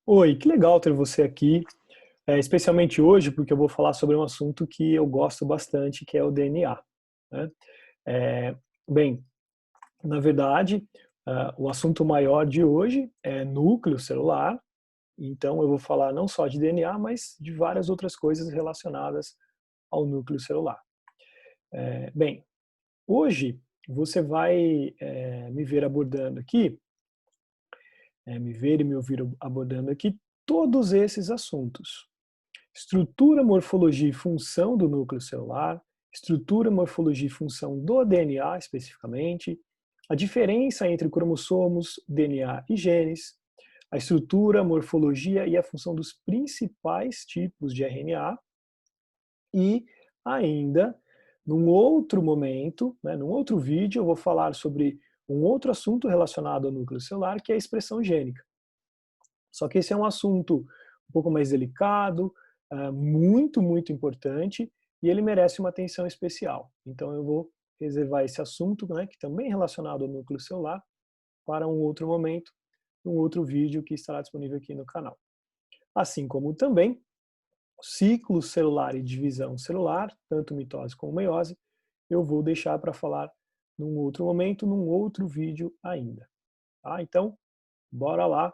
Oi, que legal ter você aqui, especialmente hoje, porque eu vou falar sobre um assunto que eu gosto bastante, que é o DNA, né? Eh, bem, na verdade, o assunto maior de hoje é núcleo celular, então eu vou falar não só de DNA, mas de várias outras coisas relacionadas ao núcleo celular. Bem, hoje você vai me ver abordando aqui, me ver e me ouvir abordando aqui todos esses assuntos. Estrutura, morfologia e função do núcleo celular, estrutura, morfologia e função do DNA especificamente, a diferença entre cromossomos, DNA e genes, a estrutura, morfologia e a função dos principais tipos de RNA e ainda, num outro momento, num outro vídeo, eu vou falar sobre um outro assunto relacionado ao núcleo celular, que é a expressão gênica. Só que esse é um assunto um pouco mais delicado, muito, muito importante, e ele merece uma atenção especial. Então eu vou reservar esse assunto, né, que também é relacionado ao núcleo celular, para um outro momento, um outro vídeo que estará disponível aqui no canal. Assim como também ciclo celular e divisão celular, tanto mitose como meiose, eu vou deixar para falar num outro momento, num outro vídeo ainda. Tá? Então, bora lá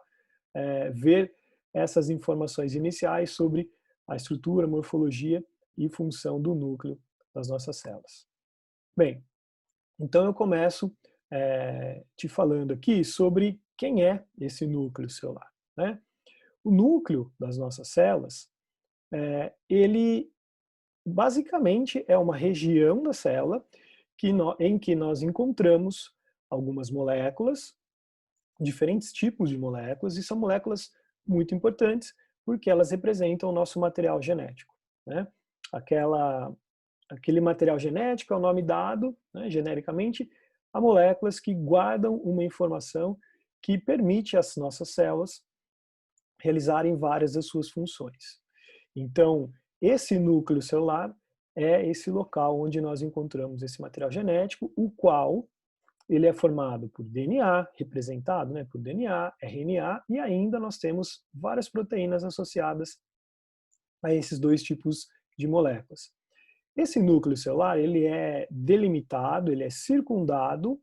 ver essas informações iniciais sobre a estrutura, morfologia e função do núcleo das nossas células. Bem, então eu começo te falando aqui sobre quem é esse núcleo celular. Né? O núcleo das nossas células, ele basicamente é uma região da célula em que nós encontramos algumas moléculas, diferentes tipos de moléculas, e são moléculas muito importantes porque elas representam o nosso material genético. Né? Aquele material genético é o nome dado, né, genericamente, a moléculas que guardam uma informação que permite às nossas células realizarem várias das suas funções. Então, esse núcleo celular é esse local onde nós encontramos esse material genético, o qual ele é formado por DNA, representado, né, por DNA, RNA, e ainda nós temos várias proteínas associadas a esses dois tipos de moléculas. Esse núcleo celular, ele é delimitado, ele é circundado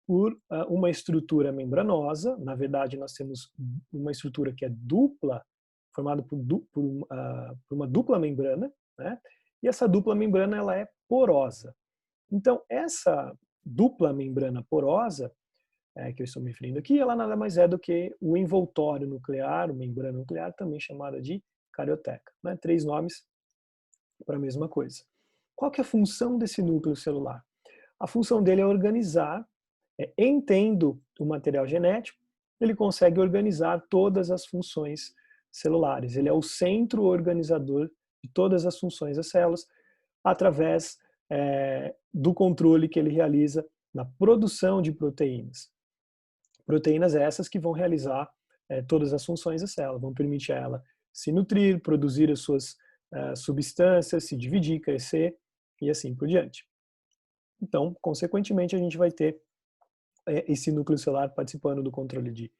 por uma estrutura membranosa. Na verdade, nós temos uma estrutura que é dupla, formada por uma dupla membrana, né? E essa dupla membrana ela é porosa. Então, essa dupla membrana porosa, que eu estou me referindo aqui, ela nada mais é do que o envoltório nuclear, a membrana nuclear, também chamada de carioteca. Né? Três nomes para a mesma coisa. Qual que é a função desse núcleo celular? A função dele é organizar, entendo o material genético, ele consegue organizar todas as funções celulares. Ele é o centro organizador de todas as funções das células, através do controle que ele realiza na produção de proteínas. Proteínas essas que vão realizar todas as funções da célula, vão permitir a ela se nutrir, produzir as suas substâncias, se dividir, crescer e assim por diante. Então, consequentemente, a gente vai ter esse núcleo celular participando do controle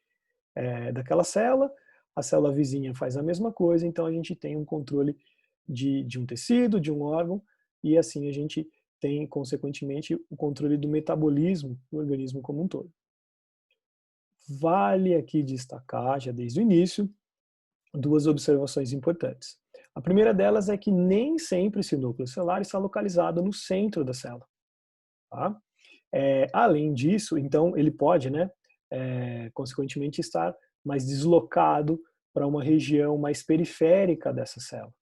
daquela célula, a célula vizinha faz a mesma coisa, então a gente tem um controle de um tecido, de um órgão, e assim a gente tem, consequentemente, o controle do metabolismo do organismo como um todo. Vale aqui destacar, já desde o início, duas observações importantes. A primeira delas é que nem sempre esse núcleo celular está localizado no centro da célula. Tá? Além disso, então, ele pode, né, consequentemente, estar mais deslocado para uma região mais periférica dessa célula.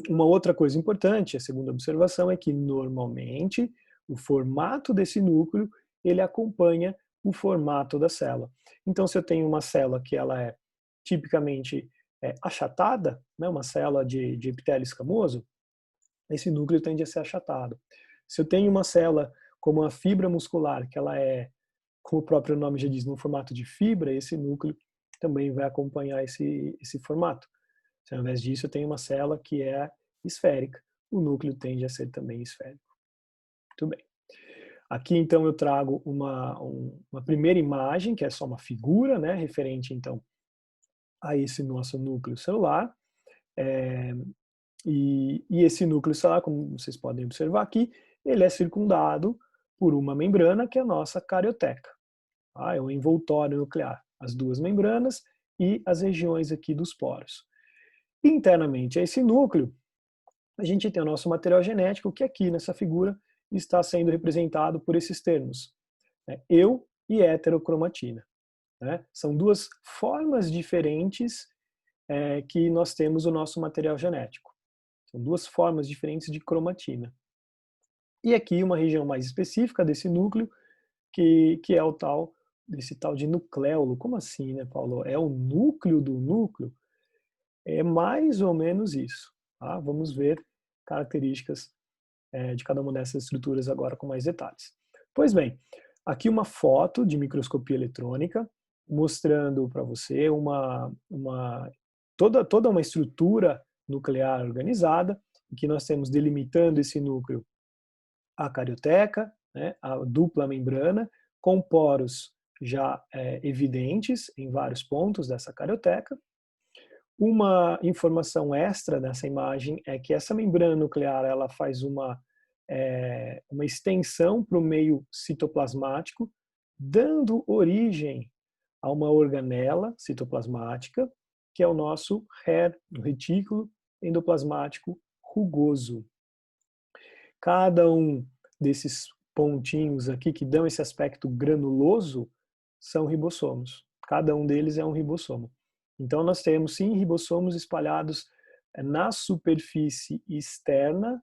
Uma outra coisa importante, a segunda observação, é que normalmente o formato desse núcleo ele acompanha o formato da célula. Então, se eu tenho uma célula que ela é tipicamente achatada, né, uma célula de epitélio escamoso, esse núcleo tende a ser achatado. Se eu tenho uma célula como a fibra muscular, que ela é, como o próprio nome já diz, no formato de fibra, esse núcleo também vai acompanhar esse formato. Se ao invés disso eu tenho uma célula que é esférica, o núcleo tende a ser também esférico. Muito bem. Aqui então eu trago uma primeira imagem, que é só uma figura, né, referente então a esse nosso núcleo celular, e esse núcleo celular, como vocês podem observar aqui, ele é circundado por uma membrana que é a nossa carioteca. Tá? É o envoltório nuclear, as duas membranas e as regiões aqui dos poros. Internamente a esse núcleo, a gente tem o nosso material genético, que aqui nessa figura está sendo representado por esses termos, né? Eu e heterocromatina. Né? São duas formas diferentes que nós temos o nosso material genético. São duas formas diferentes de cromatina. E aqui uma região mais específica desse núcleo, que é o tal, desse tal de nucleolo. Como assim, né, Paulo? É o núcleo do núcleo? É mais ou menos isso. Tá? Vamos ver características de cada uma dessas estruturas agora com mais detalhes. Pois bem, aqui uma foto de microscopia eletrônica mostrando para você toda uma estrutura nuclear organizada, em que nós temos delimitando esse núcleo a carioteca, né, a dupla membrana, com poros já evidentes em vários pontos dessa carioteca. Uma informação extra nessa imagem é que essa membrana nuclear ela faz uma extensão para o meio citoplasmático, dando origem a uma organela citoplasmática, que é o nosso RER, o retículo endoplasmático rugoso. Cada um desses pontinhos aqui que dão esse aspecto granuloso são ribossomos. Cada um deles é um ribossomo. Então nós temos sim ribossomos espalhados na superfície externa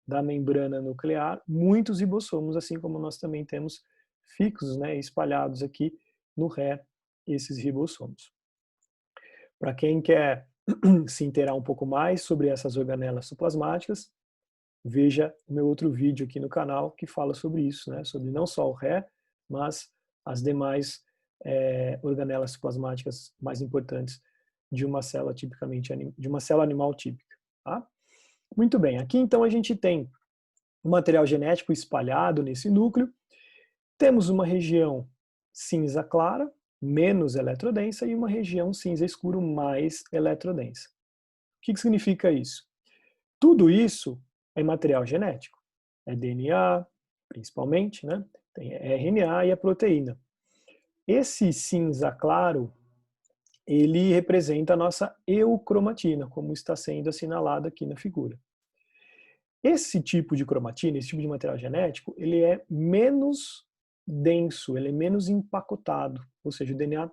da membrana nuclear, muitos ribossomos, assim como nós também temos fixos, né, espalhados aqui no RER, esses ribossomos. Para quem quer se inteirar um pouco mais sobre essas organelas citoplasmáticas, veja o meu outro vídeo aqui no canal que fala sobre isso, né, sobre não só o RER, mas as demais organelas citoplasmáticas mais importantes de uma célula animal típica. Tá? Muito bem, aqui então a gente tem o material genético espalhado nesse núcleo, temos uma região cinza clara, menos eletrodensa, e uma região cinza escuro mais eletrodensa. O que significa isso? Tudo isso é material genético, é DNA, principalmente, né? Tem RNA e a proteína. Esse cinza claro, ele representa a nossa eucromatina, como está sendo assinalado aqui na figura. Esse tipo de cromatina, esse tipo de material genético, ele é menos denso, ele é menos empacotado, ou seja, o DNA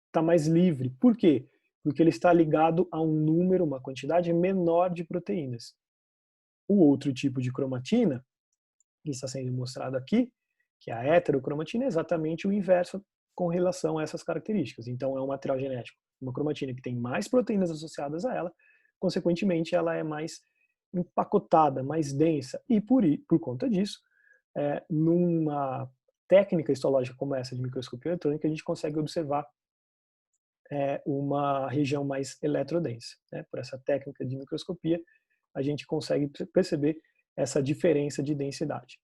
está mais livre. Por quê? Porque ele está ligado a um número, uma quantidade menor de proteínas. O outro tipo de cromatina, que está sendo mostrado aqui, que é a heterocromatina, é exatamente o inverso com relação a essas características. Então é um material genético, uma cromatina que tem mais proteínas associadas a ela, consequentemente ela é mais empacotada, mais densa, e por conta disso, numa técnica histológica como essa de microscopia eletrônica, a gente consegue observar uma região mais eletrodensa. Né? Por essa técnica de microscopia, a gente consegue perceber essa diferença de densidade.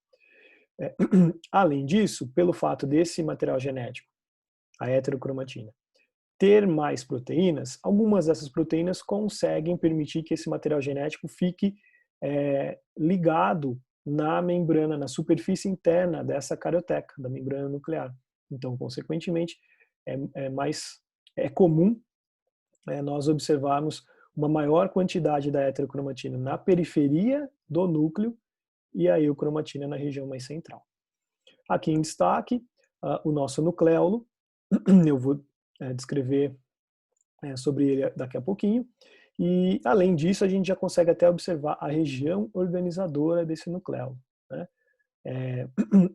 Além disso, pelo fato desse material genético, a heterocromatina, ter mais proteínas, algumas dessas proteínas conseguem permitir que esse material genético fique ligado na membrana, na superfície interna dessa carioteca, da membrana nuclear. Então, consequentemente, é comum nós observarmos uma maior quantidade da heterocromatina na periferia do núcleo e a eucromatina na região mais central. Aqui em destaque, o nosso nucleolo, eu vou descrever sobre ele daqui a pouquinho, e além disso a gente já consegue até observar a região organizadora desse nucleolo. Né?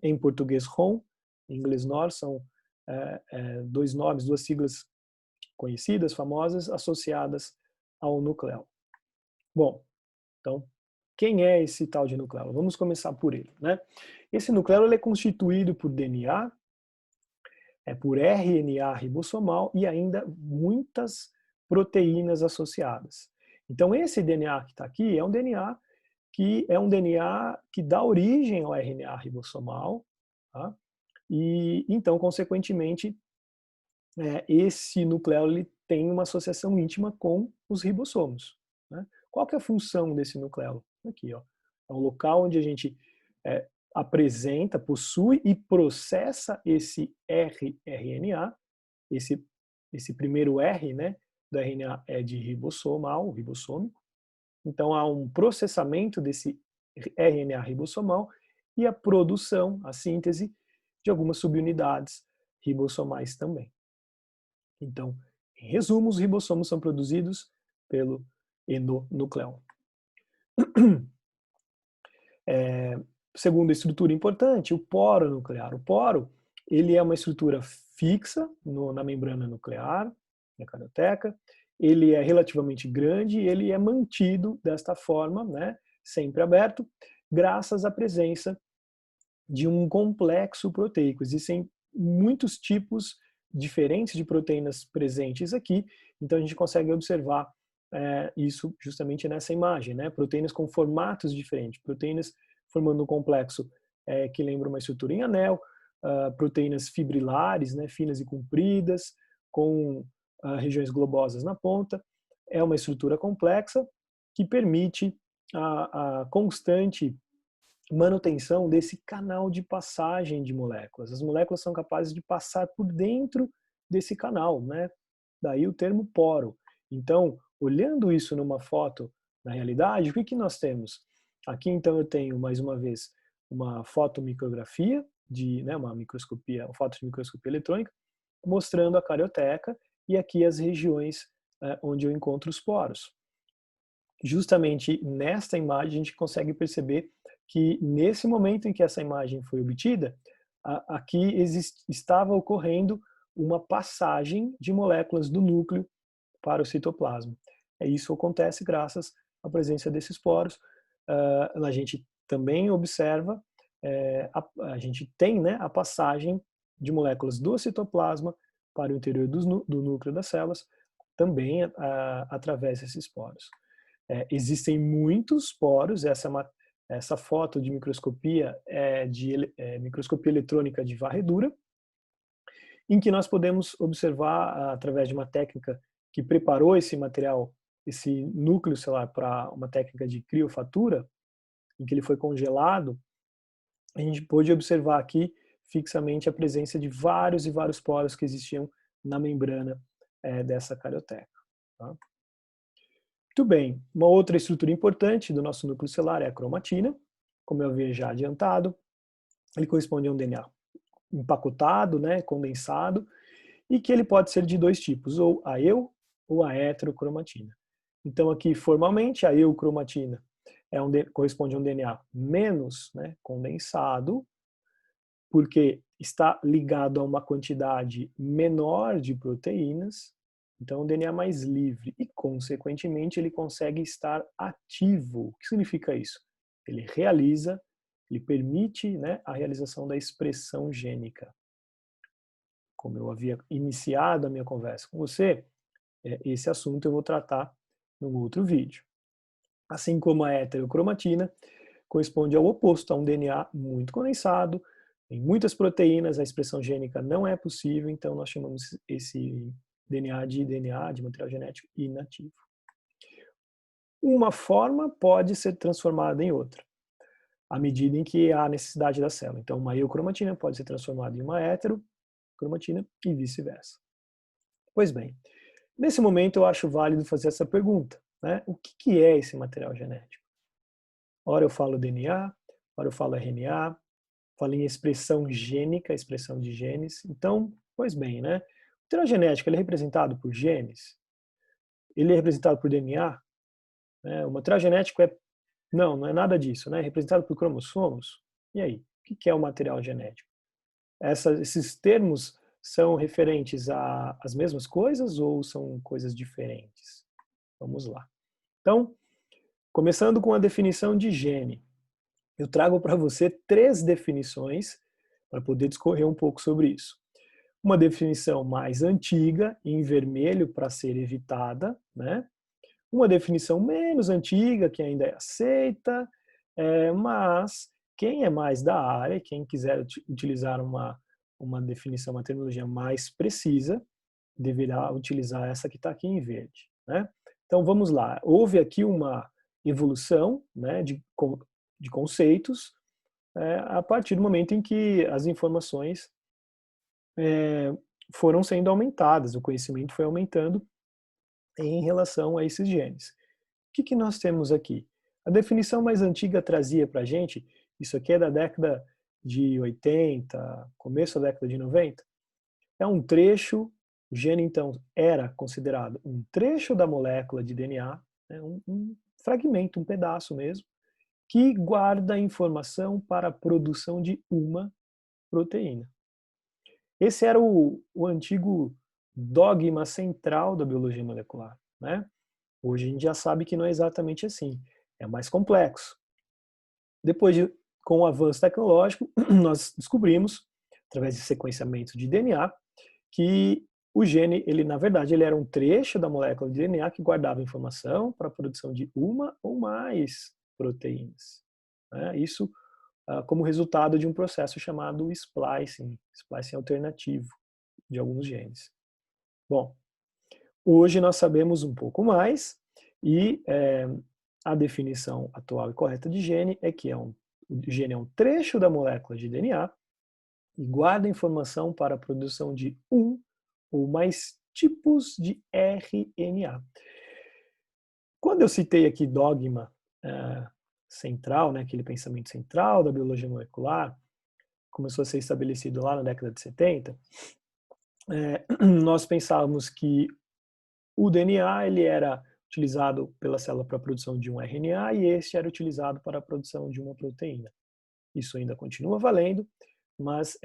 Em português ROM, em inglês NOR, são dois nomes, duas siglas conhecidas, famosas, associadas ao nucleolo. Bom, então, quem é esse tal de nucleolo? Vamos começar por ele. Né? Esse nucleolo ele é constituído por DNA, por RNA ribossomal e ainda muitas proteínas associadas. Então, esse DNA que está aqui é um DNA que dá origem ao RNA ribossomal, tá? E então, consequentemente, esse nucleolo ele tem uma associação íntima com os ribossomos, né? Qual que é a função desse nucleolo? Aqui, ó, é um local onde a gente apresenta, possui e processa esse rRNA, esse primeiro R, né, do RNA é de ribossomal, ribossômico. Então há um processamento desse RNA ribossomal e a produção, a síntese de algumas subunidades ribossomais também. Então, em resumo, os ribossomos são produzidos pelo endonucleol. Segunda estrutura importante, o poro nuclear. O poro, ele é uma estrutura fixa na membrana nuclear, na carioteca. Ele é relativamente grande e ele é mantido desta forma, né, sempre aberto, graças à presença de um complexo proteico. Existem muitos tipos diferentes de proteínas presentes aqui, então a gente consegue observar isso justamente nessa imagem, né? Proteínas com formatos diferentes, proteínas formando um complexo que lembra uma estrutura em anel, proteínas fibrilares, né, finas e compridas, com regiões globosas na ponta. É uma estrutura complexa que permite a constante manutenção desse canal de passagem de moléculas. As moléculas são capazes de passar por dentro desse canal, né? Daí o termo poro. Então, olhando isso numa foto, na realidade, o que nós temos? Aqui, então, eu tenho, mais uma vez, uma fotomicrografia, uma microscopia, uma foto de microscopia eletrônica, mostrando a carioteca e aqui as regiões onde eu encontro os poros. Justamente nesta imagem, a gente consegue perceber que, nesse momento em que essa imagem foi obtida, aqui estava ocorrendo uma passagem de moléculas do núcleo para o citoplasma. Isso acontece graças à presença desses poros. A gente também observa, a gente tem, né, a passagem de moléculas do citoplasma para o interior do núcleo das células, também através desses poros. Existem muitos poros, essa foto de microscopia é de microscopia eletrônica de varredura, em que nós podemos observar, através de uma técnica que preparou esse material, esse núcleo celular, para uma técnica de criofatura, em que ele foi congelado, a gente pôde observar aqui fixamente a presença de vários e vários poros que existiam na membrana dessa carioteca. Tá? Muito bem, uma outra estrutura importante do nosso núcleo celular é a cromatina, como eu havia já adiantado. Ele corresponde a um DNA empacotado, né, condensado, e que ele pode ser de dois tipos, ou a eu ou a heterocromatina. Então aqui, formalmente, a eucromatina corresponde a um DNA menos, né, condensado, porque está ligado a uma quantidade menor de proteínas, então o DNA mais livre e, consequentemente, ele consegue estar ativo. O que significa isso? Ele permite, né, a realização da expressão gênica. Como eu havia iniciado a minha conversa com você, esse assunto eu vou tratar num outro vídeo. Assim como a heterocromatina corresponde ao oposto, a um DNA muito condensado, em muitas proteínas a expressão gênica não é possível, então nós chamamos esse DNA de material genético inativo. Uma forma pode ser transformada em outra, à medida em que há necessidade da célula. Então, uma eucromatina pode ser transformada em uma heterocromatina e vice-versa. Pois bem, nesse momento eu acho válido fazer essa pergunta, né? O que é esse material genético? Ora eu falo DNA, ora eu falo RNA, falo em expressão gênica, expressão de genes. Então, pois bem, né? O material genético ele é representado por genes? Ele é representado por DNA? Né? O material genético não é nada disso, né? É representado por cromossomos? E aí, o que é o material genético? Esses termos são referentes às mesmas coisas ou são coisas diferentes? Vamos lá. Então, começando com a definição de gene. Eu trago para você 3 definições para poder discorrer um pouco sobre isso. Uma definição mais antiga, em vermelho, para ser evitada, né? Uma definição menos antiga, que ainda é aceita, mas quem é mais da área, quem quiser utilizar uma definição, uma terminologia mais precisa, deverá utilizar essa que está aqui em verde, né? Então vamos lá, houve aqui uma evolução, né, de conceitos a partir do momento em que as informações foram sendo aumentadas, o conhecimento foi aumentando em relação a esses genes. O que nós temos aqui? A definição mais antiga trazia para a gente, isso aqui é da década de 80, começo da década de 90, é um trecho, o gene então era considerado um trecho da molécula de DNA, né, um fragmento, um pedaço mesmo, que guarda informação para a produção de uma proteína. Esse era o antigo dogma central da biologia molecular, né? Hoje a gente já sabe que não é exatamente assim, é mais complexo. Com o avanço tecnológico, nós descobrimos, através de sequenciamento de DNA, que o gene, na verdade, ele era um trecho da molécula de DNA que guardava informação para a produção de uma ou mais proteínas, né? Isso como resultado de um processo chamado splicing alternativo de alguns genes. Bom, hoje nós sabemos um pouco mais e a definição atual e correta de gene é que o gene é um trecho da molécula de DNA e guarda informação para a produção de um ou mais tipos de RNA. Quando eu citei aqui dogma central, né, aquele pensamento central da biologia molecular, começou a ser estabelecido lá na década de 70, nós pensávamos que o DNA ele era utilizado pela célula para a produção de um RNA e este era utilizado para a produção de uma proteína. Isso ainda continua valendo, mas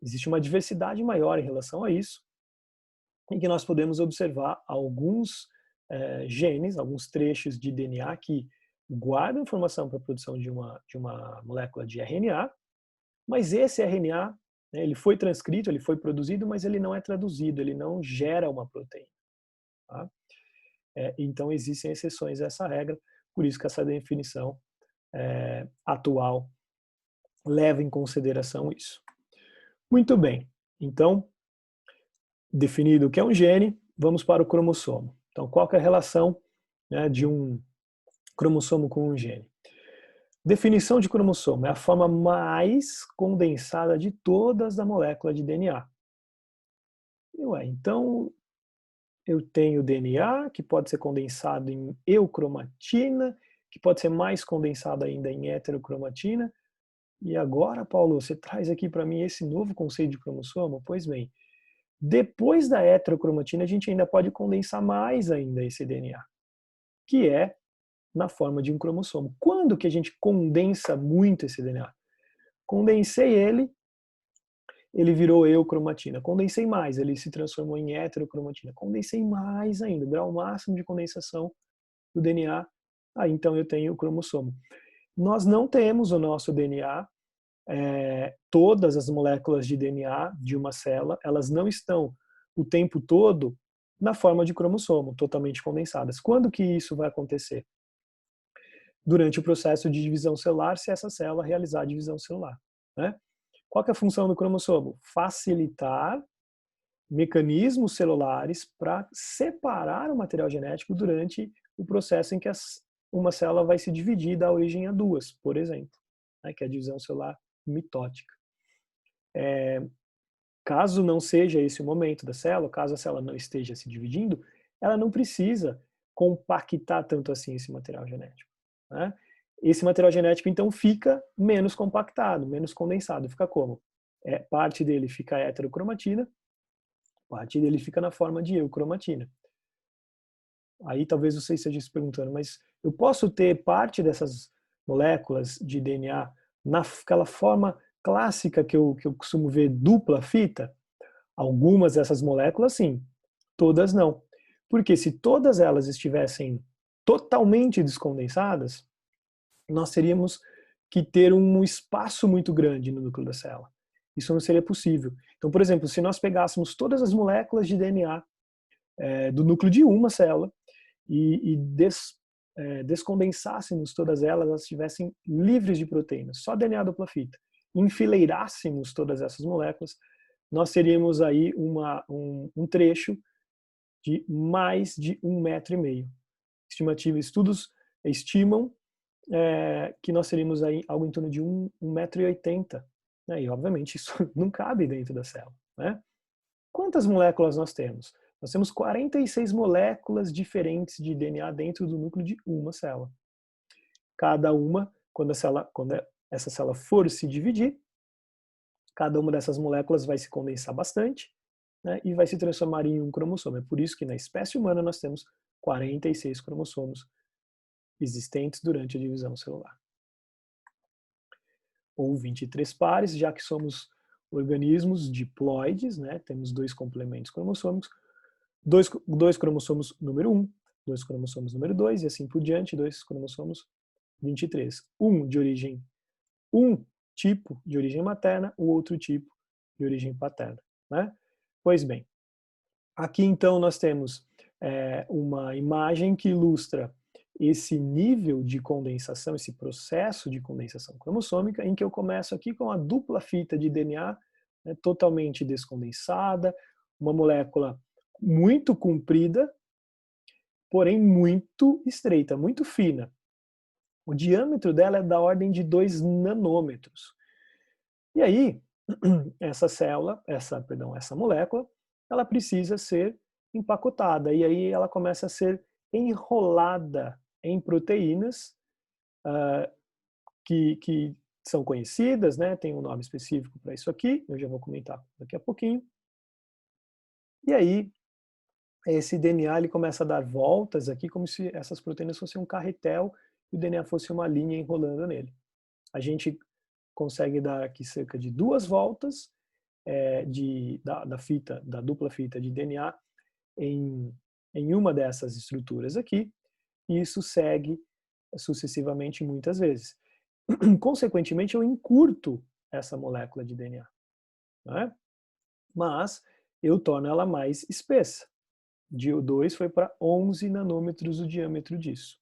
existe uma diversidade maior em relação a isso, em que nós podemos observar alguns genes, alguns trechos de DNA que guardam informação para a produção de uma molécula de RNA, mas esse RNA, né, ele foi transcrito, ele foi produzido, mas ele não é traduzido, ele não gera uma proteína. Tá? Então existem exceções a essa regra, por isso que essa definição atual leva em consideração isso. Muito bem, então, definido o que é um gene, vamos para o cromossomo. Então, qual que é a relação, né, de um cromossomo com um gene? Definição de cromossomo é a forma mais condensada de todas da molécula de DNA. Então, eu tenho DNA, que pode ser condensado em eucromatina, que pode ser mais condensado ainda em heterocromatina. E agora, Paulo, você traz aqui para mim esse novo conceito de cromossomo? Pois bem, depois da heterocromatina, a gente ainda pode condensar mais ainda esse DNA, que é na forma de um cromossomo. Quando que a gente condensa muito esse DNA? Condensei ele virou eucromatina. Condensei mais, ele se transformou em heterocromatina. Condensei mais ainda, o grau máximo de condensação do DNA, aí então eu tenho o cromossomo. Nós não temos o nosso DNA, todas as moléculas de DNA de uma célula, elas não estão o tempo todo na forma de cromossomo, totalmente condensadas. Quando que isso vai acontecer? Durante o processo de divisão celular, se essa célula realizar a divisão celular, né? Qual que é a função do cromossomo? Facilitar mecanismos celulares para separar o material genético durante o processo em que uma célula vai se dividir da origem a duas, por exemplo, né, que é a divisão celular mitótica. Caso não seja esse o momento da célula, caso a célula não esteja se dividindo, ela não precisa compactar tanto assim esse material genético, né? Esse material genético, então, fica menos compactado, menos condensado. Fica como? Parte dele fica heterocromatina, parte dele fica na forma de eucromatina. Aí talvez você esteja se perguntando, mas eu posso ter parte dessas moléculas de DNA naquela forma clássica que eu costumo ver, dupla fita? Algumas dessas moléculas, sim. Todas não. Porque se todas elas estivessem totalmente descondensadas, nós teríamos que ter um espaço muito grande no núcleo da célula. Isso não seria possível. Então, por exemplo, se nós pegássemos todas as moléculas de DNA do núcleo de uma célula e descondensássemos todas elas estivessem livres de proteínas, só DNA dupla fita, enfileirássemos todas essas moléculas, nós teríamos aí um trecho de mais de 1,5 metro. Estudos estimam que nós teríamos aí algo em torno de 1,80 metro. Né? E, obviamente, isso não cabe dentro da célula. Né? Quantas moléculas nós temos? Nós temos 46 moléculas diferentes de DNA dentro do núcleo de uma célula. Cada uma, quando essa célula for se dividir, cada uma dessas moléculas vai se condensar bastante, né, e vai se transformar em um cromossomo. É por isso que na espécie humana nós temos 46 cromossomos existentes durante a divisão celular. Ou 23 pares, já que somos organismos diploides, né, temos 2 complementos cromossômicos, dois cromossomos número 1, 2 cromossomos número 2 e assim por diante, 2 cromossomos 23. Um tipo de origem materna, o outro tipo de origem paterna. Né? Pois bem, aqui então nós temos uma imagem que ilustra esse nível de condensação, esse processo de condensação cromossômica, em que eu começo aqui com a dupla fita de DNA, né, totalmente descondensada, uma molécula muito comprida, porém muito estreita, muito fina. O diâmetro dela é da ordem de 2 nanômetros. E aí, essa molécula, ela precisa ser empacotada. E aí ela começa a ser enrolada em proteínas que são conhecidas, né? Tem um nome específico para isso aqui, eu já vou comentar daqui a pouquinho. E aí, esse DNA ele começa a dar voltas aqui, como se essas proteínas fossem um carretel e o DNA fosse uma linha enrolando nele. A gente consegue dar aqui cerca de 2 voltas da dupla fita de DNA em uma dessas estruturas aqui, e isso segue sucessivamente muitas vezes. Consequentemente, eu encurto essa molécula de DNA, né? Mas eu torno ela mais espessa. De 2 foi para 11 nanômetros o diâmetro disso.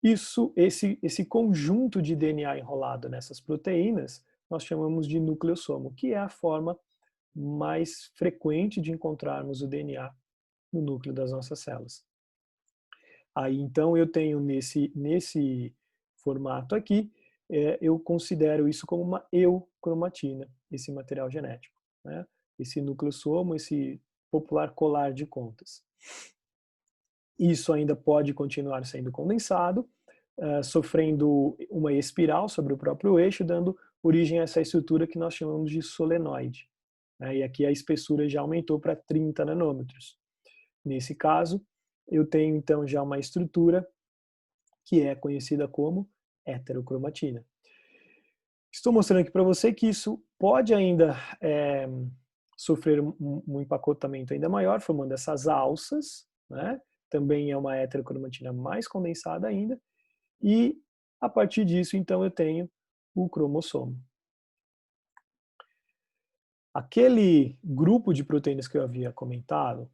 Esse conjunto de DNA enrolado nessas proteínas, nós chamamos de nucleossomo, que é a forma mais frequente de encontrarmos o DNA no núcleo das nossas células. Aí, então, eu tenho nesse formato aqui, eu considero isso como uma eucromatina, esse material genético, né? Esse nucleossomo, esse popular colar de contas. Isso ainda pode continuar sendo condensado, sofrendo uma espiral sobre o próprio eixo, dando origem a essa estrutura que nós chamamos de solenoide. E aqui a espessura já aumentou para 30 nanômetros. Nesse caso, eu tenho então já uma estrutura que é conhecida como heterocromatina. Estou mostrando aqui para você que isso pode ainda sofrer um empacotamento ainda maior, formando essas alças, né? Também é uma heterocromatina mais condensada ainda, e a partir disso, então, eu tenho o cromossomo. Aquele grupo de proteínas que eu havia comentado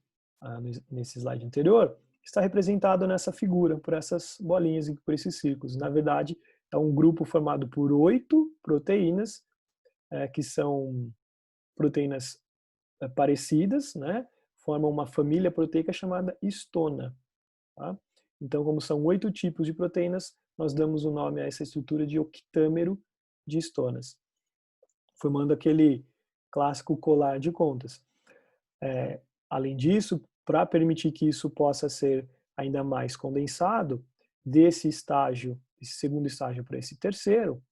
nesse slide anterior, está representado nessa figura, por essas bolinhas e por esses círculos. Na verdade, é um grupo formado por 8 proteínas, que são proteínas parecidas, né? Formam uma família proteica chamada histona. Tá? Então, como são 8 tipos de proteínas, nós damos o nome a essa estrutura de octâmero de histonas, formando aquele clássico colar de contas. Além disso, para permitir que isso possa ser ainda mais condensado, desse segundo estágio para esse terceiro,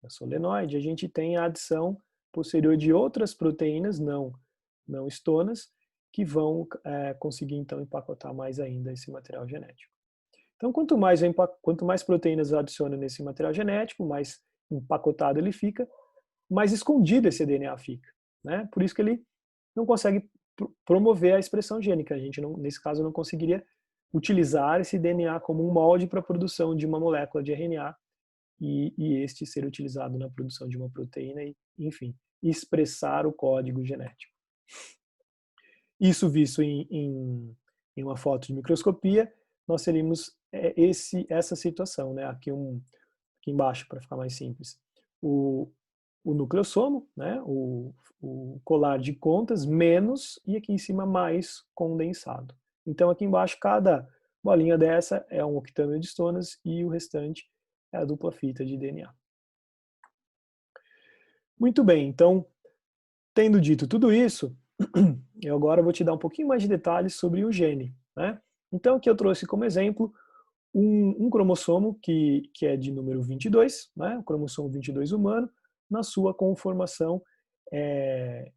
a solenoide, a gente tem a adição posterior de outras proteínas não histonas, que vão conseguir então empacotar mais ainda esse material genético. Então, quanto mais proteínas eu adiciono nesse material genético, mais empacotado ele fica, mais escondido esse DNA fica, né? Por isso que ele não consegue promover a expressão gênica. A gente, nesse caso, não conseguiria utilizar esse DNA como um molde para a produção de uma molécula de RNA e este ser utilizado na produção de uma proteína e, enfim, expressar o código genético. Isso visto em uma foto de microscopia, nós teríamos essa situação, né? Aqui embaixo, para ficar mais simples. o nucleossomo, né, o colar de contas, menos, e aqui em cima mais condensado. Então aqui embaixo cada bolinha dessa é um octânio de histonas e o restante é a dupla fita de DNA. Muito bem, então, tendo dito tudo isso, eu agora vou te dar um pouquinho mais de detalhes sobre o gene, né? Então aqui eu trouxe como exemplo um cromossomo que é de número 22, né? O cromossomo 22 humano, na sua conformação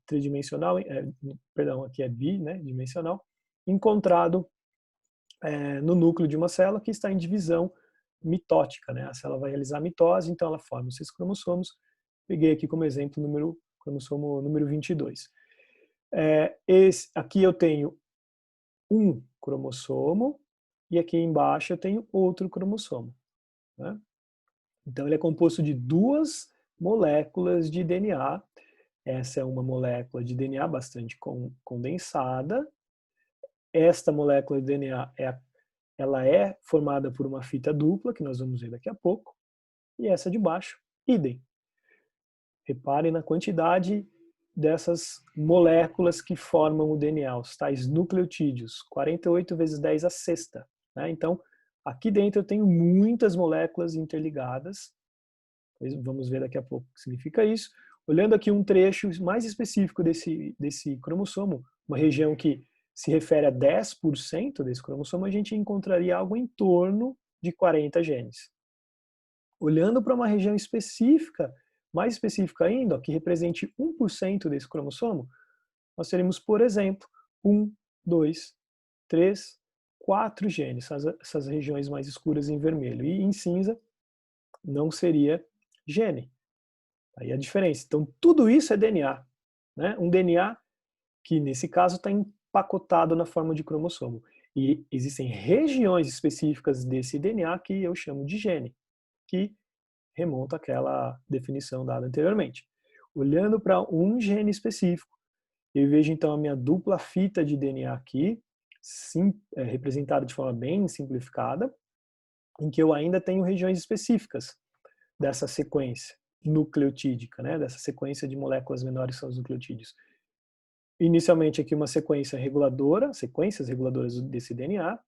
tridimensional, perdão, aqui é bi, né, dimensional, encontrado no núcleo de uma célula que está em divisão mitótica, né? A célula vai realizar a mitose, então ela forma esses cromossomos. Peguei aqui como exemplo o cromossomo número 22. Aqui eu tenho um cromossomo e aqui embaixo eu tenho outro cromossomo, né? Então ele é composto de duas moléculas de DNA. Essa é uma molécula de DNA bastante condensada. Esta molécula de DNA ela é formada por uma fita dupla, que nós vamos ver daqui a pouco, e essa de baixo, idem. Reparem na quantidade dessas moléculas que formam o DNA, os tais nucleotídeos, 48 vezes 10 a sexta, né? Então, aqui dentro eu tenho muitas moléculas interligadas, vamos ver daqui a pouco o que significa isso. Olhando aqui um trecho mais específico desse cromossomo, uma região que se refere a 10% desse cromossomo, a gente encontraria algo em torno de 40 genes. Olhando para uma região específica, mais específica ainda, que represente 1% desse cromossomo, nós teremos, por exemplo, 1, 2, 3, 4 genes, essas regiões mais escuras em vermelho. E em cinza não seria gene. Aí a diferença. Então, tudo isso é DNA. Né? Um DNA que, nesse caso, está empacotado na forma de cromossomo. E existem regiões específicas desse DNA que eu chamo de gene, que remonta àquela definição dada anteriormente. Olhando para um gene específico, eu vejo então a minha dupla fita de DNA aqui, representada de forma bem simplificada, em que eu ainda tenho regiões específicas dessa sequência nucleotídica, né, dessa sequência de moléculas menores que são os nucleotídeos. Inicialmente aqui uma sequência reguladora, sequências reguladoras desse DNA,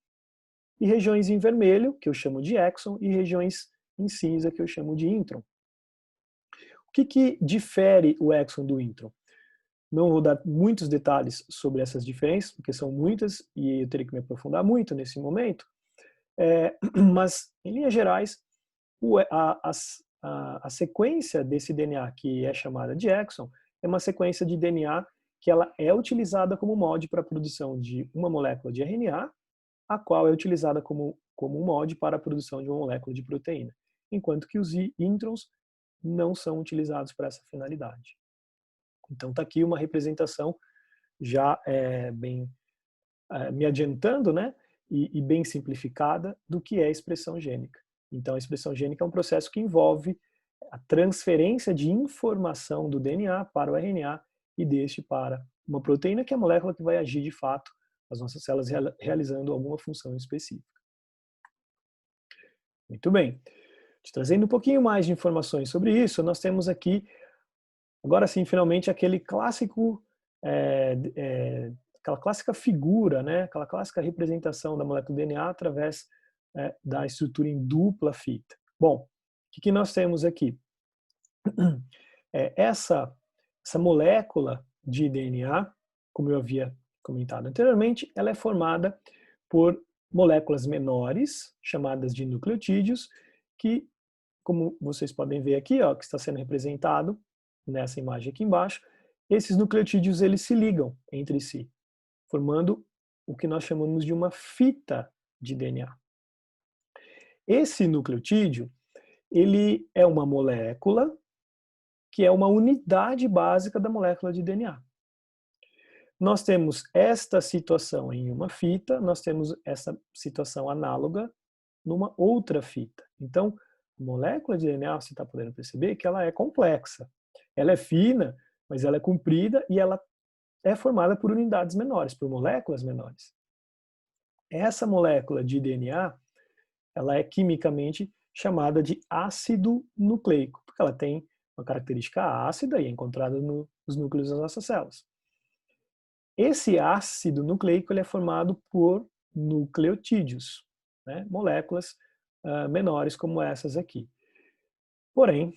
e regiões em vermelho, que eu chamo de exon, e regiões em cinza, que eu chamo de intron. O que difere o exon do intron? Não vou dar muitos detalhes sobre essas diferenças, porque são muitas e eu teria que me aprofundar muito nesse momento, mas, em linhas gerais, a sequência desse DNA, que é chamada de exon, é uma sequência de DNA que ela é utilizada como molde para a produção de uma molécula de RNA, a qual é utilizada como um molde para a produção de uma molécula de proteína, enquanto que os introns não são utilizados para essa finalidade. Então está aqui uma representação já bem me adiantando, né, e bem simplificada do que é a expressão gênica. Então a expressão gênica é um processo que envolve a transferência de informação do DNA para o RNA e deste para uma proteína, que é a molécula que vai agir de fato as nossas células realizando alguma função específica. Muito bem. Te trazendo um pouquinho mais de informações sobre isso, nós temos aqui, agora sim, finalmente, aquele clássico, aquela clássica figura, né? Aquela clássica representação da molécula DNA através da estrutura em dupla fita. Bom, o que nós temos aqui? Essa molécula de DNA, como eu havia comentado anteriormente, ela é formada por moléculas menores, chamadas de nucleotídeos, que, como vocês podem ver aqui, ó, que está sendo representado nessa imagem aqui embaixo, esses nucleotídeos eles se ligam entre si, formando o que nós chamamos de uma fita de DNA. Esse nucleotídeo, ele é uma molécula que é uma unidade básica da molécula de DNA. Nós temos esta situação em uma fita, nós temos essa situação análoga numa outra fita. Então, a molécula de DNA, você está podendo perceber que ela é complexa. Ela é fina, mas ela é comprida e ela é formada por unidades menores, por moléculas menores. Essa molécula de DNA, ela é quimicamente chamada de ácido nucleico, porque ela tem uma característica ácida e é encontrada nos núcleos das nossas células. Esse ácido nucleico ele é formado por nucleotídeos, né? Moléculas menores como essas aqui. Porém,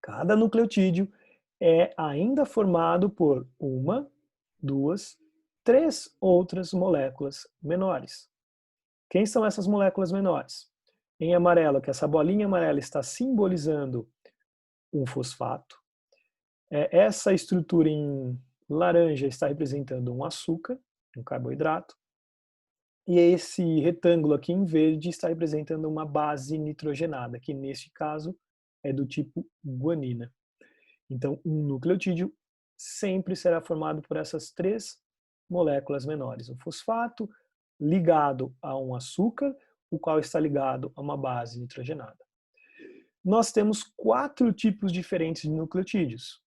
cada nucleotídeo é ainda formado por uma, duas, três outras moléculas menores. Quem são essas moléculas menores? Em amarelo, que essa bolinha amarela está simbolizando um fosfato. Essa estrutura em laranja está representando um açúcar, um carboidrato. E esse retângulo aqui em verde está representando uma base nitrogenada, que neste caso é do tipo guanina. Então, um nucleotídeo sempre será formado por essas três moléculas menores. Um fosfato ligado a um açúcar, o qual está ligado a uma base nitrogenada. Nós temos 4 tipos diferentes de nucleotídeos.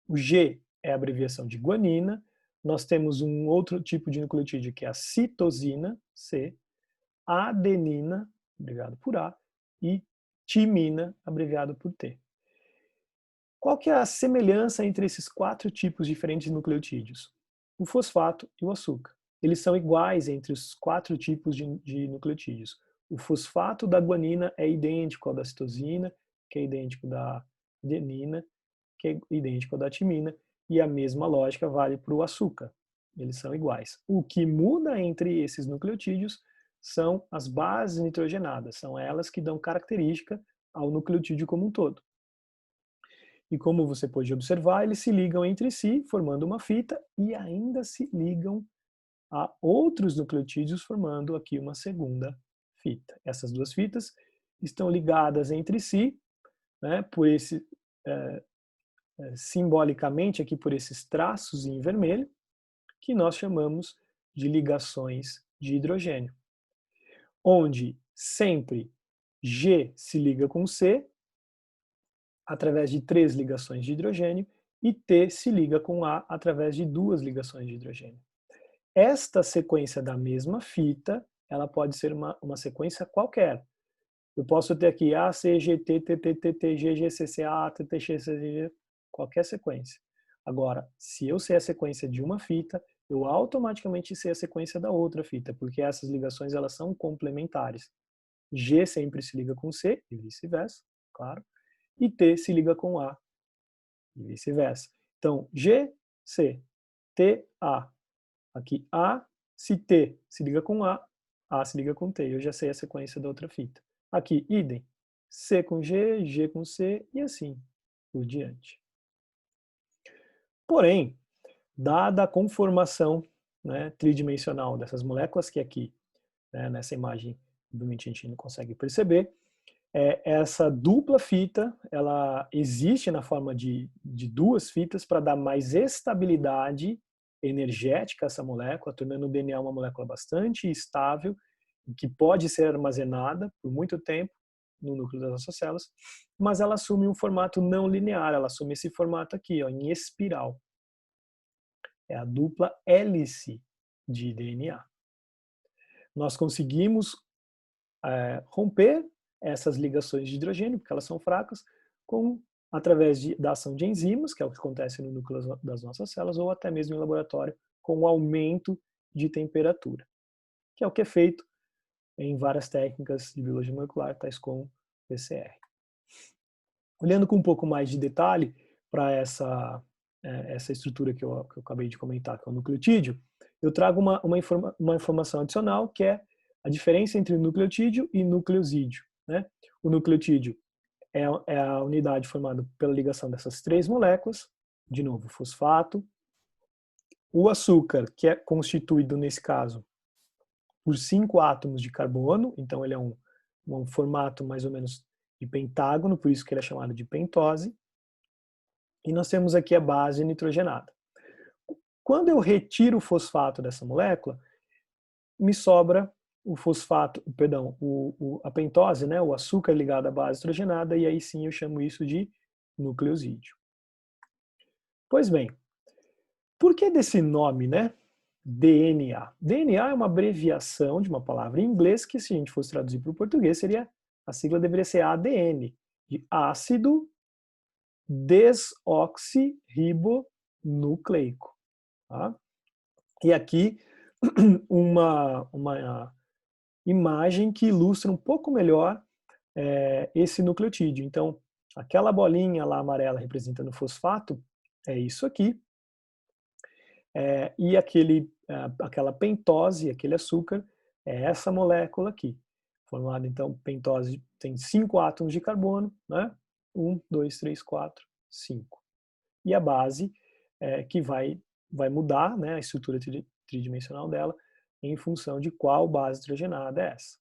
O G é a abreviação de guanina. Nós temos um outro tipo de nucleotídeo que é a citosina, C, a adenina, abreviado por A, e timina, abreviado por T. Qual que é a semelhança entre esses 4 tipos diferentes de nucleotídeos? O fosfato e o açúcar. Eles são iguais entre os 4 tipos de nucleotídeos. O fosfato da guanina é idêntico ao da citosina, que é idêntico da adenina, que é idêntico ao da timina, e a mesma lógica vale para o açúcar. Eles são iguais. O que muda entre esses nucleotídeos são as bases nitrogenadas, são elas que dão característica ao nucleotídeo como um todo. E como você pode observar, eles se ligam entre si, formando uma fita, e ainda se ligam a outros nucleotídeos, formando aqui uma segunda fita. Essas duas fitas estão ligadas entre si, né, por esse, simbolicamente aqui por esses traços em vermelho, que nós chamamos de ligações de hidrogênio, onde sempre G se liga com C, através de 3 ligações de hidrogênio, e T se liga com A através de 2 ligações de hidrogênio. Esta sequência da mesma fita, ela pode ser uma sequência qualquer. Eu posso ter aqui A, C, G, T, T, T, T, T, G, G, C, C, A, T, T, X, C, G, qualquer sequência. Agora, se eu sei a sequência de uma fita, eu automaticamente sei a sequência da outra fita, porque essas ligações elas são complementares. G sempre se liga com C, e vice-versa, claro, e T se liga com A, e vice-versa. Então, G, C, T, A. Aqui A, se T se liga com A se liga com T. Eu já sei a sequência da outra fita. Aqui, idem. C com G, G com C e assim por diante. Porém, dada a conformação, né, tridimensional dessas moléculas, que aqui, né, nessa imagem, obviamente a gente não consegue perceber, essa dupla fita, ela existe na forma de duas fitas para dar mais estabilidade energética a essa molécula, tornando o DNA uma molécula bastante estável, que pode ser armazenada por muito tempo no núcleo das nossas células, mas ela assume um formato não linear, ela assume esse formato aqui, ó, em espiral. É a dupla hélice de DNA. Nós conseguimos romper essas ligações de hidrogênio, porque elas são fracas, através da ação de enzimas, que é o que acontece no núcleo das nossas células, ou até mesmo em laboratório, com o aumento de temperatura, que é o que é feito em várias técnicas de biologia molecular, tais como PCR. Olhando com um pouco mais de detalhe para essa estrutura que eu acabei de comentar, que é o nucleotídeo, eu trago uma informação adicional, que é a diferença entre nucleotídeo e nucleosídeo. Né? O nucleotídeo é a unidade formada pela ligação dessas 3 moléculas, de novo, fosfato. O açúcar, que é constituído, nesse caso, por 5 átomos de carbono, então ele é um formato mais ou menos de pentágono, por isso que ele é chamado de pentose. E nós temos aqui a base nitrogenada. Quando eu retiro o fosfato dessa molécula, me sobra o fosfato, perdão, a pentose, né, o açúcar ligado à base nitrogenada, e aí sim eu chamo isso de nucleosídeo. Pois bem, por que desse nome, né? DNA. DNA é uma abreviação de uma palavra em inglês que, se a gente fosse traduzir para o português, a sigla deveria ser ADN, de ácido desoxirribonucleico. Tá? E aqui uma imagem que ilustra um pouco melhor esse nucleotídeo. Então, aquela bolinha lá amarela representando o fosfato é isso aqui. E aquela pentose, aquele açúcar, é essa molécula aqui. Formada, então, pentose tem 5 átomos de carbono, né? 1, 2, 3, 4, 5. E a base que vai mudar, né, a estrutura tridimensional dela em função de qual base hidrogenada é essa.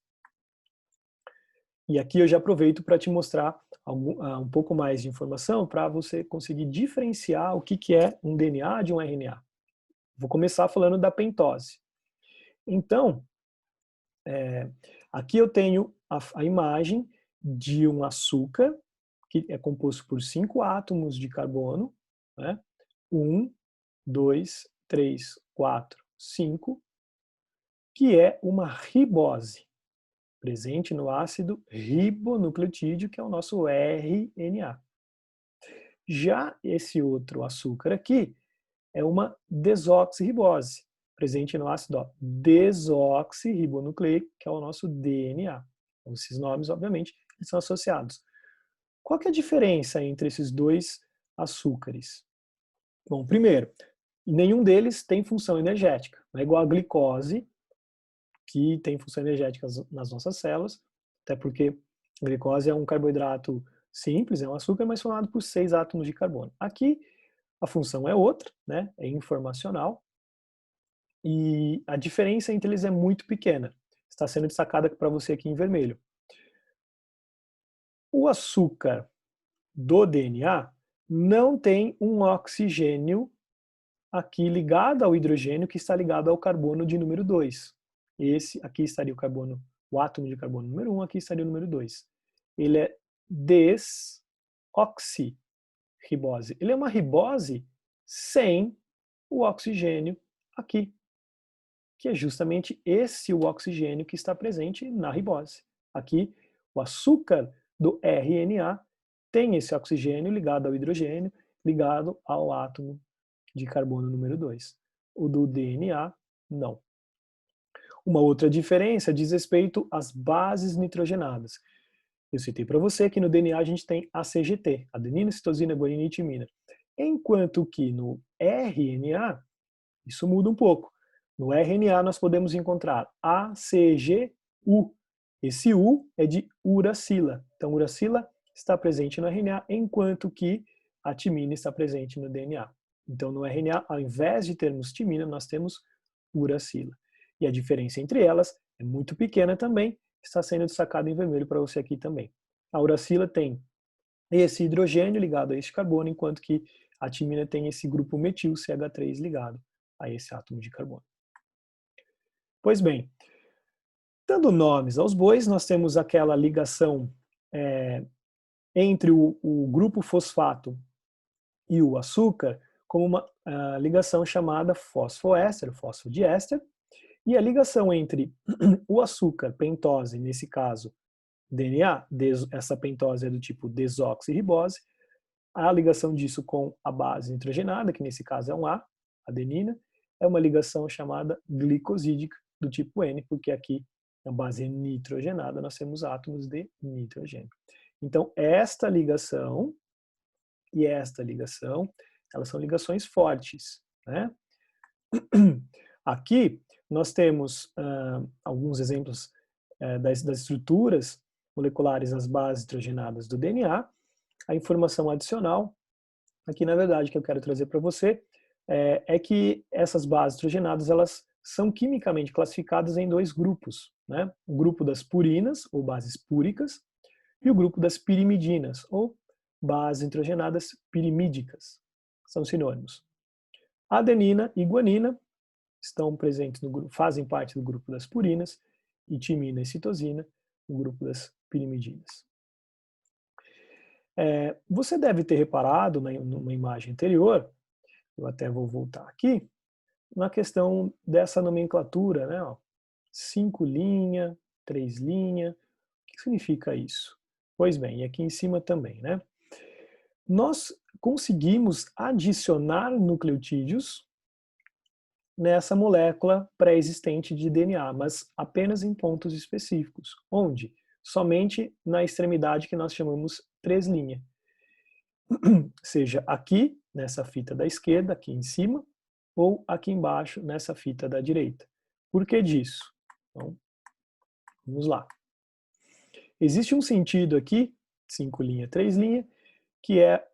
E aqui eu já aproveito para te mostrar um pouco mais de informação para você conseguir diferenciar o que é um DNA de um RNA. Vou começar falando da pentose. Então, aqui eu tenho a imagem de um açúcar que é composto por 5 átomos de carbono, né? 1, 2, 3, 4, 5, que é uma ribose, presente no ácido ribonucleotídeo, que é o nosso RNA. Já esse outro açúcar aqui é uma desoxirribose, presente no ácido desoxirribonucleico, que é o nosso DNA. Então, esses nomes, obviamente, eles são associados. Qual que é a diferença entre esses dois açúcares? Bom, primeiro, nenhum deles tem função energética. Não é igual a glicose, que tem função energética nas nossas células, até porque a glicose é um carboidrato simples, é um açúcar, mas formado por 6 átomos de carbono. Aqui, a função é outra, né? É informacional, e a diferença entre eles é muito pequena. Está sendo destacada para você aqui em vermelho. O açúcar do DNA não tem um oxigênio aqui ligado ao hidrogênio que está ligado ao carbono de número 2. Aqui estaria o átomo de carbono número 1, aqui estaria o número 2. Ele é desoxirribose. Ele é uma ribose sem o oxigênio aqui, que é justamente esse o oxigênio que está presente na ribose. Aqui, o açúcar do RNA tem esse oxigênio ligado ao hidrogênio, ligado ao átomo de carbono número 2. O do DNA, não. Uma outra diferença diz respeito às bases nitrogenadas. Eu citei para você que no DNA a gente tem ACGT, adenina, citosina, guanina e timina. Enquanto que no RNA, isso muda um pouco. No RNA nós podemos encontrar ACGU. Esse U é de uracila. Então, uracila está presente no RNA, enquanto que a timina está presente no DNA. Então, no RNA, ao invés de termos timina, nós temos uracila. E a diferença entre elas é muito pequena também, está sendo destacado em vermelho para você aqui também. A uracila tem esse hidrogênio ligado a este carbono, enquanto que a timina tem esse grupo metil CH3 ligado a esse átomo de carbono. Pois bem, dando nomes aos bois, nós temos aquela ligação entre o grupo fosfato e o açúcar como uma ligação chamada fosfoéster, fosfodiéster, e a ligação entre o açúcar, pentose, nesse caso DNA, essa pentose é do tipo desoxirribose, a ligação disso com a base nitrogenada, que nesse caso é um A, adenina, é uma ligação chamada glicosídica do tipo N, porque aqui na base nitrogenada nós temos átomos de nitrogênio. Então, esta ligação e esta ligação, elas são ligações fortes, né? Aqui nós temos alguns exemplos das estruturas moleculares das bases nitrogenadas do DNA. A informação adicional, aqui na verdade que eu quero trazer para você, é que essas bases nitrogenadas elas são quimicamente classificadas em 2 grupos, né? O grupo das purinas, ou bases púricas, e o grupo das pirimidinas, ou bases nitrogenadas pirimídicas. São sinônimos. Adenina e guanina estão presentes no grupo, fazem parte do grupo das purinas, e timina e citosina, o grupo das pirimidinas. Você deve ter reparado numa imagem anterior, eu até vou voltar aqui, na questão dessa nomenclatura, né? 5 linha, 3 linha. O que significa isso? Pois bem, e aqui em cima também, né? Nós conseguimos adicionar nucleotídeos nessa molécula pré-existente de DNA, mas apenas em pontos específicos. Onde? Somente na extremidade que nós chamamos 3', seja aqui, nessa fita da esquerda, aqui em cima, ou aqui embaixo, nessa fita da direita. Por que disso? Então, vamos lá. Existe um sentido aqui, 5', 3', que é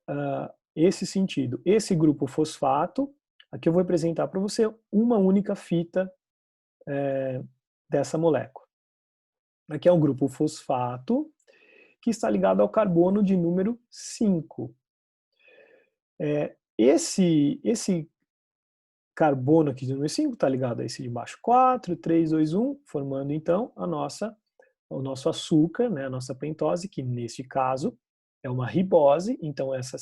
esse sentido. Esse grupo fosfato, aqui eu vou apresentar para você uma única fita dessa molécula. Aqui é um grupo fosfato que está ligado ao carbono de número 5. Esse carbono aqui de número 5 está ligado a esse de baixo 4, 3, 2, 1, formando então o nosso açúcar, né, a nossa pentose, que neste caso é uma ribose, então esta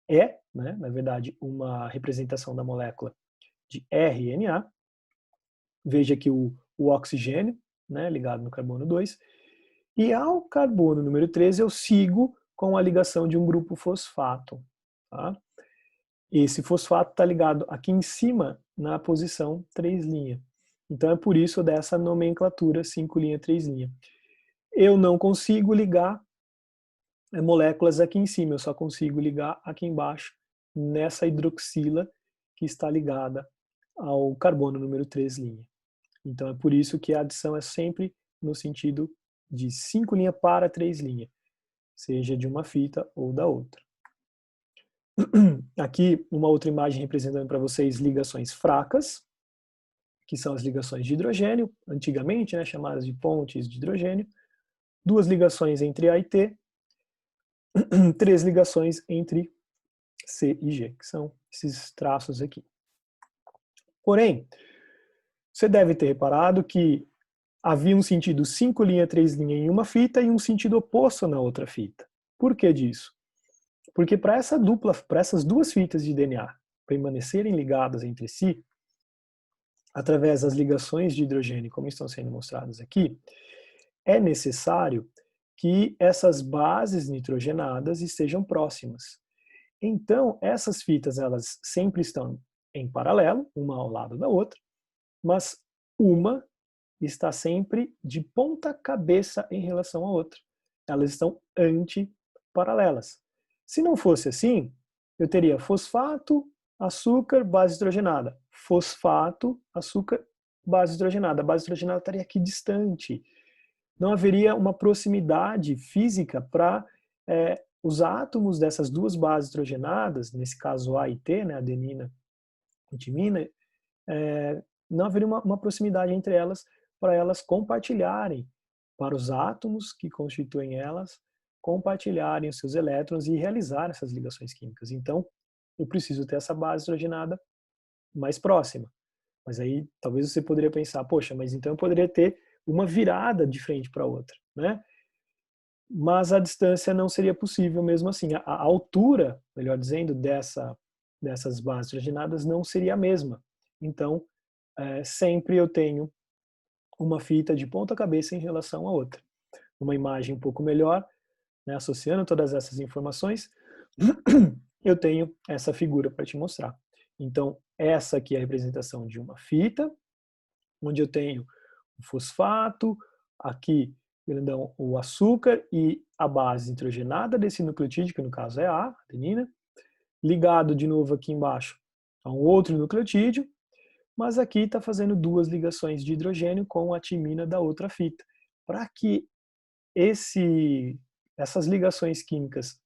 é, né, na verdade, uma representação da molécula de RNA. Veja aqui o oxigênio, né, ligado no carbono 2. E ao carbono número 13 eu sigo com a ligação de um grupo fosfato. Tá? Esse fosfato está ligado aqui em cima na posição 3'. Então é por isso dessa nomenclatura 5', 3'. Eu não consigo ligar moléculas aqui em cima, eu só consigo ligar aqui embaixo nessa hidroxila que está ligada ao carbono número 3'. Então é por isso que a adição é sempre no sentido de 5' para 3', seja de uma fita ou da outra. Aqui uma outra imagem representando para vocês ligações fracas, que são as ligações de hidrogênio, antigamente, né, chamadas de pontes de hidrogênio, 2 ligações entre A e T, 3 ligações entre C e G, que são esses traços aqui. Porém, você deve ter reparado que havia um sentido 5', 3' em uma fita e um sentido oposto na outra fita. Por que disso? Porque para essas duas fitas de DNA permanecerem ligadas entre si, através das ligações de hidrogênio, como estão sendo mostradas aqui, é necessário que essas bases nitrogenadas estejam próximas. Então, essas fitas, elas sempre estão em paralelo, uma ao lado da outra, mas uma está sempre de ponta cabeça em relação à outra. Elas estão antiparalelas. Se não fosse assim, eu teria fosfato, açúcar, base hidrogenada. Fosfato, açúcar, base hidrogenada. A base hidrogenada estaria aqui distante. Não haveria uma proximidade física para os átomos dessas duas bases hidrogenadas, nesse caso A e T, né, adenina e timina, não haveria uma proximidade entre elas para elas compartilharem, para os átomos que constituem elas, compartilharem os seus elétrons e realizar essas ligações químicas. Então, eu preciso ter essa base hidrogenada mais próxima. Mas aí, talvez você poderia pensar, poxa, mas então eu poderia ter uma virada de frente para outra, né? Mas a distância não seria possível mesmo assim. A altura, melhor dizendo, dessas bases hidrogenadas não seria a mesma. Então, sempre eu tenho uma fita de ponta cabeça em relação à outra. Uma imagem um pouco melhor, né, associando todas essas informações, eu tenho essa figura para te mostrar. Então, essa aqui é a representação de uma fita, onde eu tenho o fosfato, aqui o açúcar e a base nitrogenada desse nucleotídeo, que no caso é a adenina, ligado de novo aqui embaixo a um outro nucleotídeo, mas aqui está fazendo duas ligações de hidrogênio com a timina da outra fita. Para que essas ligações químicas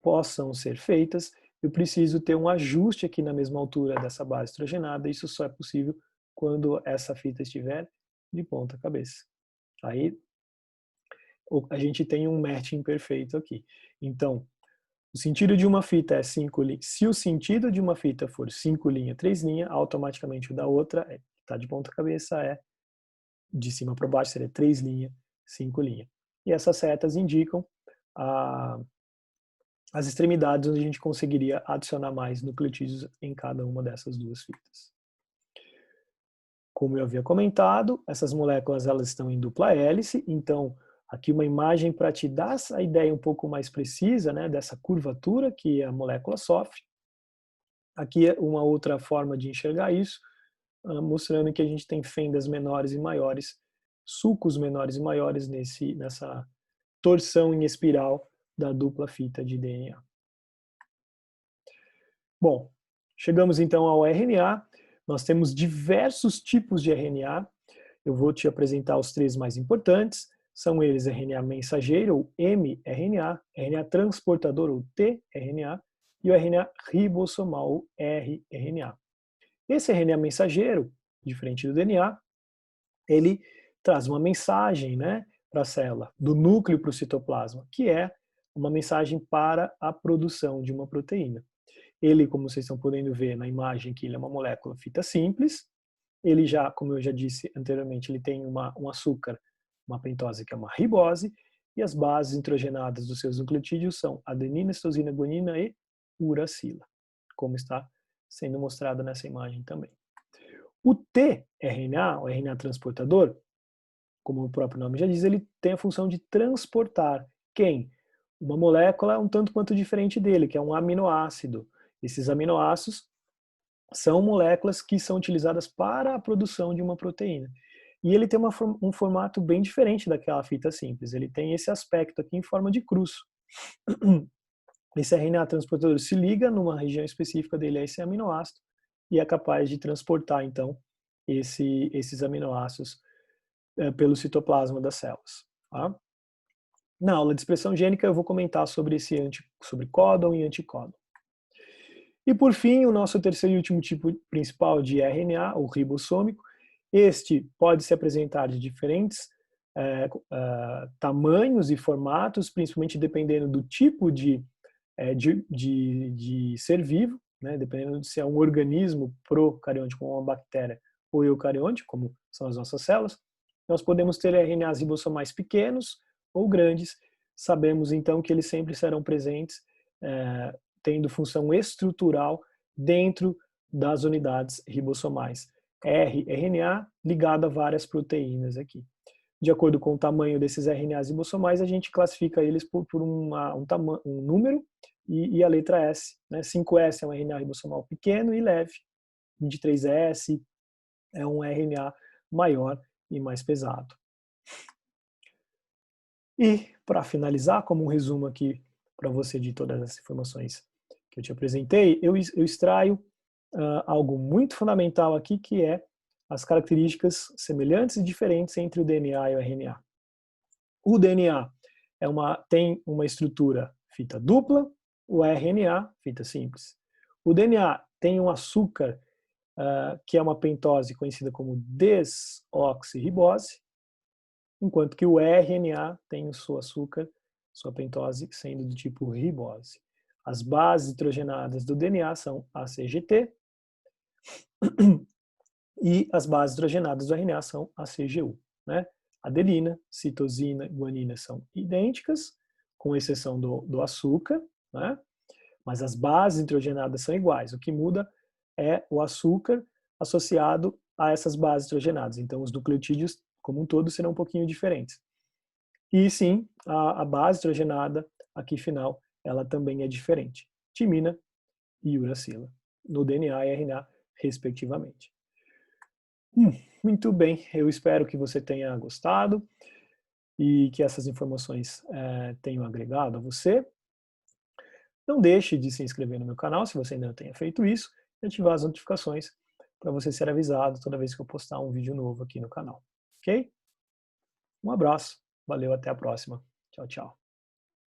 possam ser feitas, eu preciso ter um ajuste aqui na mesma altura dessa base hidrogenada. Isso só é possível quando essa fita estiver de ponta cabeça. Aí a gente tem um matching perfeito aqui. Então, o sentido de uma fita é 5'. Se o sentido de uma fita for 5', 3', automaticamente o da outra, que está de ponta cabeça, é de cima para baixo, seria 3', 5'. E essas setas indicam as extremidades onde a gente conseguiria adicionar mais nucleotídeos em cada uma dessas duas fitas. Como eu havia comentado, essas moléculas elas estão em dupla hélice, então Aqui uma imagem para te dar essa ideia um pouco mais precisa, né, dessa curvatura que a molécula sofre. Aqui é uma outra forma de enxergar isso, mostrando que a gente tem fendas menores e maiores, sulcos menores e maiores nessa torção em espiral da dupla fita de DNA. Bom, chegamos então ao RNA. Nós temos diversos tipos de RNA. Eu vou te apresentar os três mais importantes. São eles RNA mensageiro, ou mRNA, RNA transportador, ou tRNA, e o RNA ribossomal, ou rRNA. Esse RNA mensageiro, diferente do DNA, ele traz uma mensagem, né, para a célula, do núcleo para o citoplasma, que é uma mensagem para a produção de uma proteína. Ele, como vocês estão podendo ver na imagem, que ele é uma molécula fita simples. Ele já, como eu já disse anteriormente, ele tem um açúcar, uma pentose, que é uma ribose, e as bases nitrogenadas dos seus nucleotídeos são adenina, citosina, guanina e uracila, como está sendo mostrado nessa imagem também. O tRNA, o RNA transportador, como o próprio nome já diz, ele tem a função de transportar quem? Uma molécula um tanto quanto diferente dele, que é um aminoácido. Esses aminoácidos são moléculas que são utilizadas para a produção de uma proteína. E ele tem um formato bem diferente daquela fita simples. Ele tem esse aspecto aqui em forma de cruz. Esse RNA transportador se liga numa região específica dele a esse aminoácido e é capaz de transportar, então, esses aminoácidos pelo citoplasma das células. Tá? Na aula de expressão gênica eu vou comentar sobre sobre códon e anticódon. E por fim, o nosso terceiro e último tipo principal de RNA, o ribossômico. Este pode se apresentar de diferentes tamanhos e formatos, principalmente dependendo do tipo de ser vivo, né? Dependendo de se é um organismo procarionte, como uma bactéria, ou eucarionte, como são as nossas células. Nós podemos ter RNAs ribossomais pequenos ou grandes. Sabemos então que eles sempre serão presentes tendo função estrutural dentro das unidades ribossomais. rRNA ligado a várias proteínas aqui. De acordo com o tamanho desses RNAs ribossomais, a gente classifica eles por um número e a letra S. Né? 5S é um RNA ribossomal pequeno e leve. 23S é um RNA maior e mais pesado. E, para finalizar, como um resumo aqui para você de todas as informações que eu te apresentei, eu extraio algo muito fundamental aqui, que é as características semelhantes e diferentes entre o DNA e o RNA. O DNA tem uma estrutura fita dupla, o RNA, fita simples. O DNA tem um açúcar que é uma pentose conhecida como desoxirribose, enquanto que o RNA tem o seu açúcar, sua pentose, sendo do tipo ribose. As bases nitrogenadas do DNA são ACGT e as bases nitrogenadas do RNA são ACGU. Né? Adenina, citosina e guanina são idênticas, com exceção do açúcar, né? Mas as bases nitrogenadas são iguais. O que muda é o açúcar associado a essas bases nitrogenadas. Então, os nucleotídeos, como um todo, serão um pouquinho diferentes. E sim, a base nitrogenada, aqui final, ela também é diferente. Timina e uracila, no DNA e RNA, respectivamente. Muito bem, eu espero que você tenha gostado e que essas informações tenham agregado a você. Não deixe de se inscrever no meu canal, se você ainda não tenha feito isso, e ativar as notificações para você ser avisado toda vez que eu postar um vídeo novo aqui no canal. Ok? Um abraço, valeu, até a próxima. Tchau, tchau.